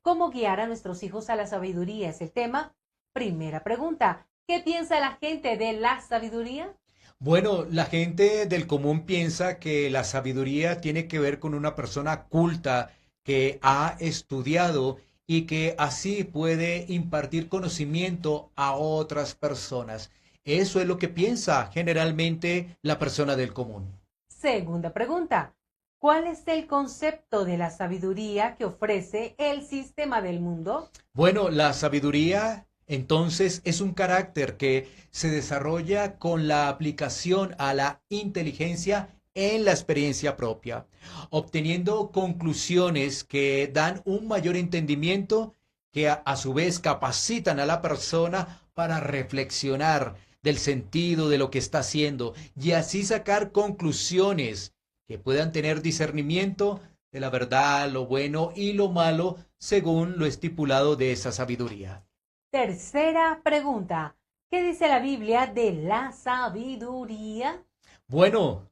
¿Cómo guiar a nuestros hijos a la sabiduría? Es el tema. Primera pregunta. ¿Qué piensa la gente de la sabiduría? Bueno, la gente del común piensa que la sabiduría tiene que ver con una persona culta que ha estudiado y que así puede impartir conocimiento a otras personas. Eso es lo que piensa generalmente la persona del común. Segunda pregunta. ¿Cuál es el concepto de la sabiduría que ofrece el sistema del mundo? Bueno, la sabiduría entonces es un carácter que se desarrolla con la aplicación a la inteligencia en la experiencia propia, obteniendo conclusiones que dan un mayor entendimiento que a su vez capacitan a la persona para reflexionar del sentido de lo que está haciendo y así sacar conclusiones que puedan tener discernimiento de la verdad, lo bueno y lo malo, según lo estipulado de esa sabiduría. Tercera pregunta. ¿Qué dice la Biblia de la sabiduría? Bueno,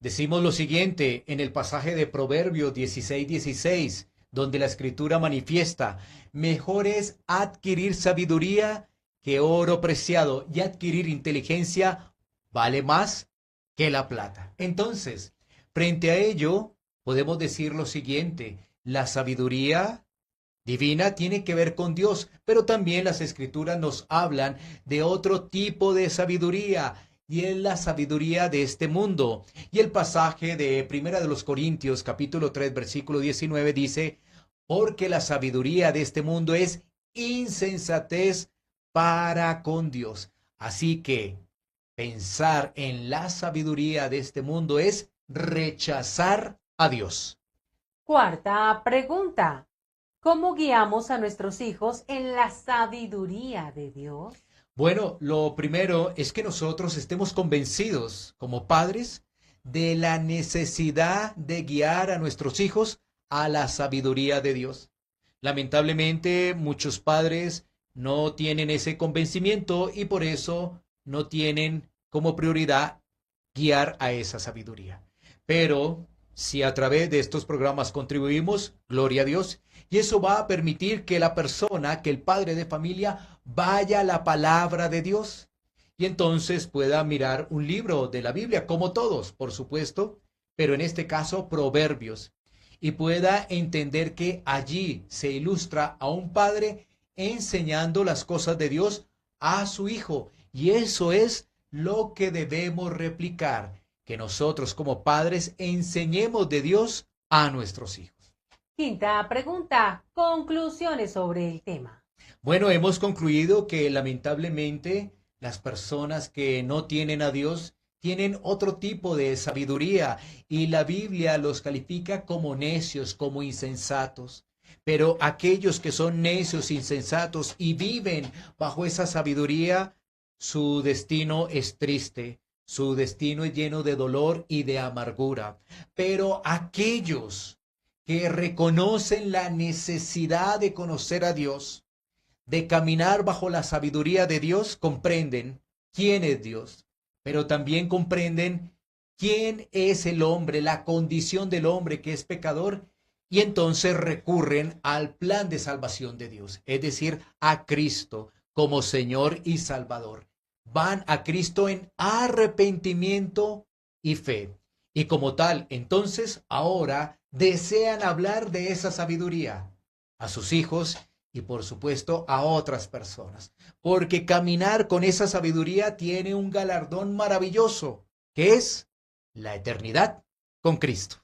decimos lo siguiente en el pasaje de Proverbios 16:16, donde la escritura manifiesta, mejor es adquirir sabiduría que oro preciado y adquirir inteligencia vale más que la plata. Entonces, frente a ello, podemos decir lo siguiente, la sabiduría divina tiene que ver con Dios, pero también las escrituras nos hablan de otro tipo de sabiduría y es la sabiduría de este mundo. Y el pasaje de Primera de los Corintios, capítulo 3 versículo 19 dice, porque la sabiduría de este mundo es insensatez para con Dios. Así que pensar en la sabiduría de este mundo es rechazar a Dios. Cuarta pregunta. ¿Cómo guiamos a nuestros hijos en la sabiduría de Dios? Bueno, lo primero es que nosotros estemos convencidos como padres de la necesidad de guiar a nuestros hijos a la sabiduría de Dios. Lamentablemente, muchos padres no tienen ese convencimiento y por eso no tienen como prioridad guiar a esa sabiduría. Pero si a través de estos programas contribuimos, gloria a Dios, y eso va a permitir que la persona, que el padre de familia, vaya a la palabra de Dios y entonces pueda mirar un libro de la Biblia, como todos, por supuesto, pero en este caso Proverbios, y pueda entender que allí se ilustra a un padre enseñando las cosas de Dios a su hijo, y eso es lo que debemos replicar, que nosotros como padres enseñemos de Dios a nuestros hijos. Quinta pregunta. Conclusiones sobre el tema. Bueno, hemos concluido que lamentablemente las personas que no tienen a Dios tienen otro tipo de sabiduría y la Biblia los califica como necios, como insensatos. Pero aquellos que son necios, insensatos y viven bajo esa sabiduría, su destino es triste, su destino es lleno de dolor y de amargura. Pero aquellos que reconocen la necesidad de conocer a Dios, de caminar bajo la sabiduría de Dios, comprenden quién es Dios, pero también comprenden quién es el hombre, la condición del hombre que es pecador, y entonces recurren al plan de salvación de Dios, es decir, a Cristo como Señor y Salvador. Van a Cristo en arrepentimiento y fe. Y como tal, entonces ahora desean hablar de esa sabiduría a sus hijos y por supuesto a otras personas. Porque caminar con esa sabiduría tiene un galardón maravilloso, que es la eternidad con Cristo.